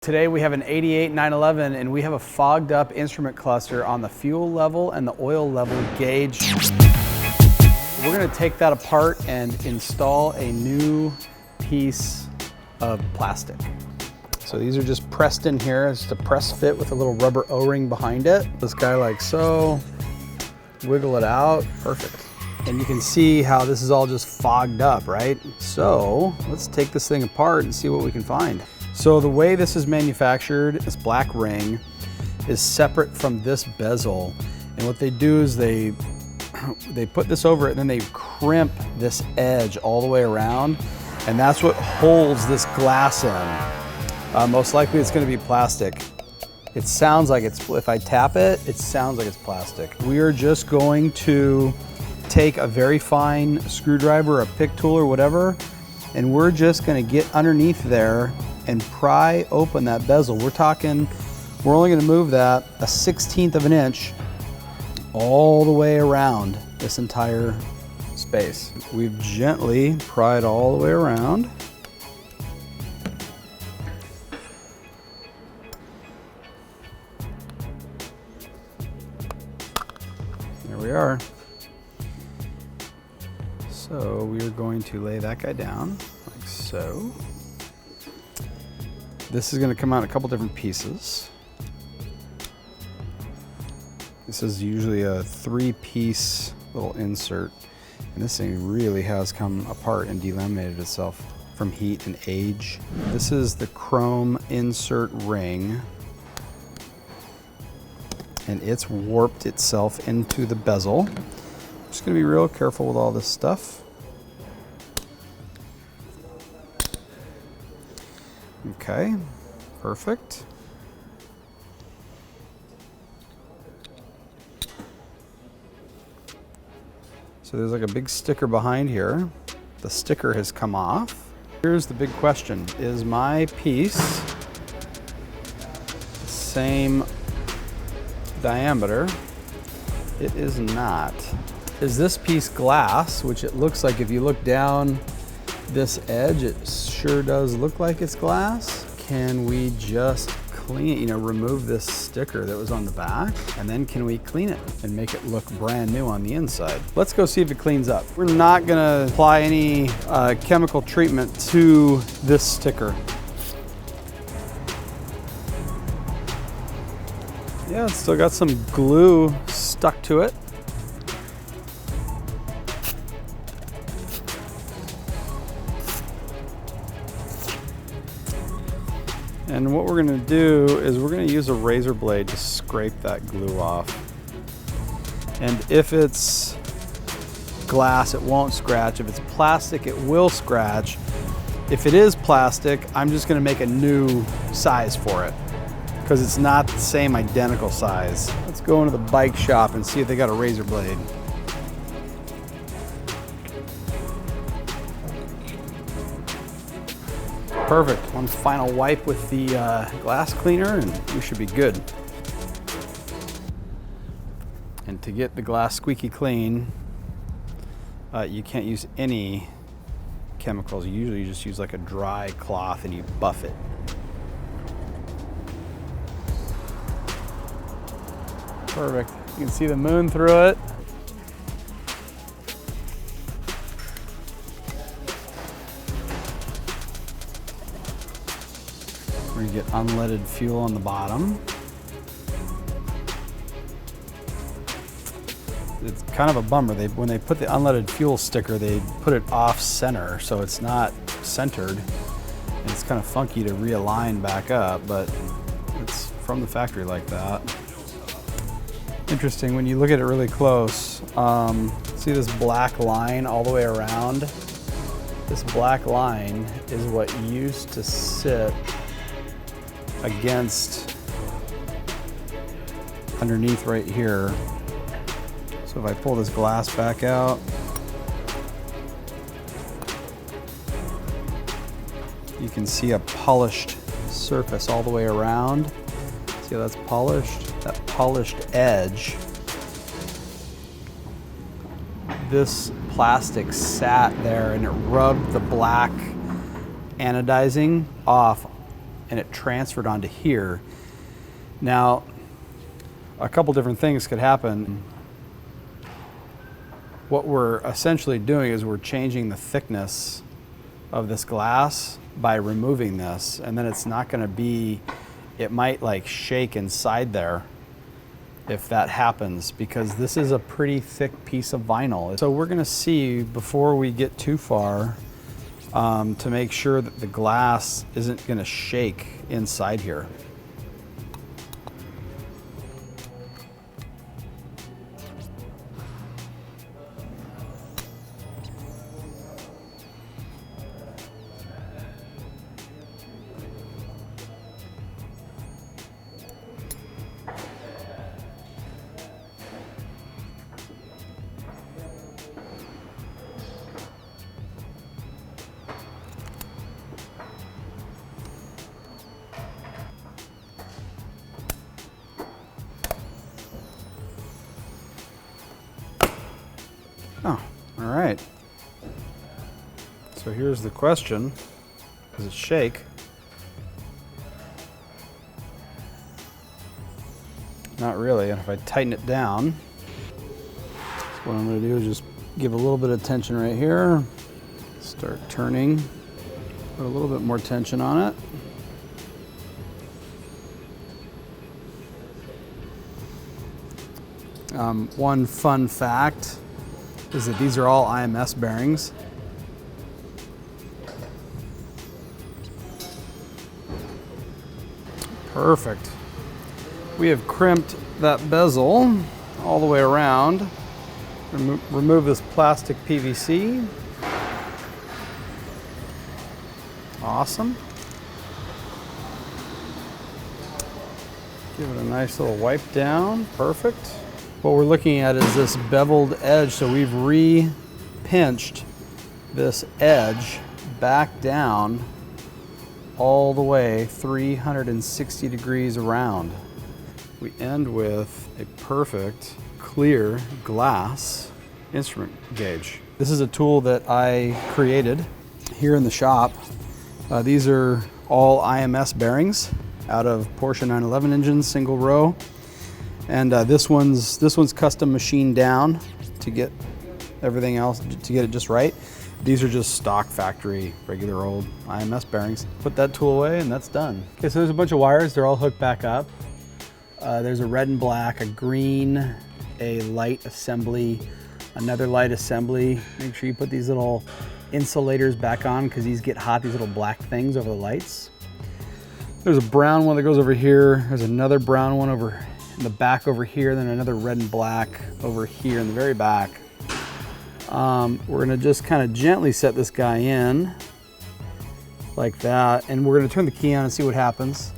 Today we have an 88 911 and we have a fogged up instrument cluster on the fuel level and the oil level gauge. We're going to take that apart and install a new piece of plastic. So these are just pressed in here. It's just a press fit with a little rubber O-ring behind it. This guy like so, wiggle it out, perfect. And you can see how this is all just fogged up, right? So let's take this thing apart and see what we can find. So the way this is manufactured, this black ring is separate from this bezel. And what they do is they put this over it and then they crimp this edge all the way around. And that's what holds this glass in. Most likely it's gonna be plastic. It sounds like it's, if I tap it, it sounds like it's plastic. We are just going to take a very fine screwdriver, a pick tool or whatever, and we're just gonna get underneath there and pry open that bezel. We're only gonna move that a 1/16 of an inch all the way around this entire space. We've gently pried all the way around. There we are. So we are going to lay that guy down like so. This is going to come out in a couple different pieces. This is usually a 3-piece little insert, and this thing really has come apart and delaminated itself from heat and age. This is the chrome insert ring, and it's warped itself into the bezel. Just going to be real careful with all this stuff. Okay, perfect. So there's like a big sticker behind here. The sticker has come off. Here's the big question. Is my piece the same diameter? It is not. Is this piece glass, which it looks like if you look down this edge, it sure does look like it's glass. Can we just clean, remove this sticker that was on the back, and then can we clean it and make it look brand new on the inside? Let's go see if it cleans up. We're not gonna apply any chemical treatment to this sticker. Yeah, it's still got some glue stuck to it. And what we're gonna do is we're gonna use a razor blade to scrape that glue off. And if it's glass, it won't scratch. If it's plastic, it will scratch. If it is plastic, I'm just gonna make a new size for it because it's not the same identical size. Let's go into the bike shop and see if they got a razor blade. Perfect. One final wipe with the glass cleaner and we should be good. And to get the glass squeaky clean, you can't use any chemicals. Usually you just use like a dry cloth and you buff it. Perfect. You can see the moon through it. We're gonna get unleaded fuel on the bottom. It's kind of a bummer. When they put the unleaded fuel sticker, they put it off center, so it's not centered. And it's kind of funky to realign back up, but it's from the factory like that. Interesting, when you look at it really close, see this black line all the way around? This black line is what used to sit against underneath right here. So if I pull this glass back out, you can see a polished surface all the way around. See how that's polished? That polished edge. This plastic sat there and it rubbed the black anodizing off and it transferred onto here. Now, a couple different things could happen. What we're essentially doing is we're changing the thickness of this glass by removing this, and then it's not going to be, it might like shake inside there if that happens, because this is a pretty thick piece of vinyl. So we're going to see before we get too far to make sure that the glass isn't going to shake inside here. Oh, all right. So here's the question. Does it shake? Not really. And if I tighten it down, what I'm going to do is just give a little bit of tension right here. Start turning. Put a little bit more tension on it. One fun fact is that these are all IMS bearings. Perfect. We have crimped that bezel all the way around. Remove this plastic PVC. Awesome. Give it a nice little wipe down. Perfect. What we're looking at is this beveled edge. So we've re-pinched this edge back down all the way 360 degrees around. We end with a perfect clear glass instrument gauge. This is a tool that I created here in the shop. These are all IMS bearings out of Porsche 911 engines, single row. And this one's custom machined down to get everything else, to get it just right. These are just stock factory, regular old IMS bearings. Put that tool away and that's done. Okay, so there's a bunch of wires. They're all hooked back up. There's a red and black, a green, a light assembly, another light assembly. Make sure you put these little insulators back on because these get hot, these little black things over the lights. There's a brown one that goes over here. There's another brown one over in the back over here, then another red and black over here in the very back. We're gonna just kind of gently set this guy in like that, and we're gonna turn the key on and see what happens.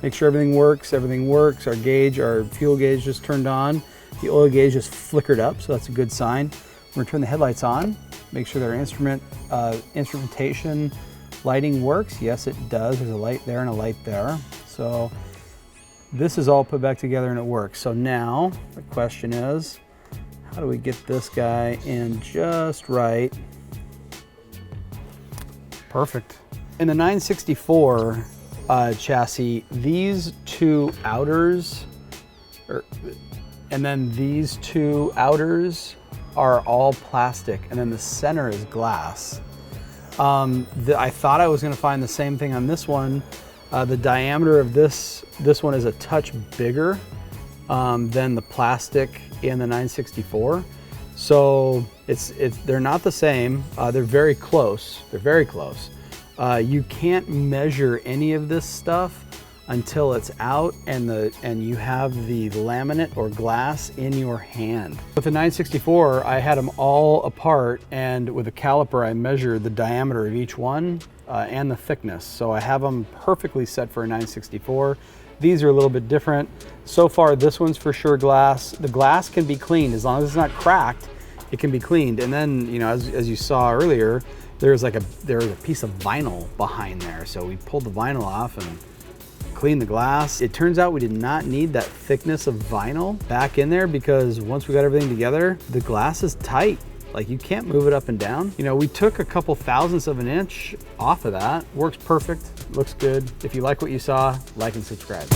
Make sure everything works. Our gauge, our fuel gauge just turned on. The oil gauge just flickered up, so that's a good sign. We're gonna turn the headlights on. Make sure their instrumentation lighting works. Yes, it does. There's a light there and a light there. So this is all put back together and it works. So now the question is, how do we get this guy in just right? Perfect. In the 964 chassis, these two outers, and then these two outers are all plastic, and then the center is glass. I thought I was gonna find the same thing on this one. The diameter of this one is a touch bigger than the plastic in the 964. So they're not the same. They're very close. You can't measure any of this stuff until it's out and you have the laminate or glass in your hand. With the 964, I had them all apart, and with a caliper, I measured the diameter of each one and the thickness. So I have them perfectly set for a 964. These are a little bit different. So far, this one's for sure glass. The glass can be cleaned as long as it's not cracked. It can be cleaned, and then as you saw earlier, there's a piece of vinyl behind there. So we pulled the vinyl off and cleaned the glass. It turns out we did not need that thickness of vinyl back in there because once we got everything together, the glass is tight. Like, you can't move it up and down. You know, we took a couple thousandths of an inch off of that. Works perfect, looks good. If you like what you saw, like and subscribe.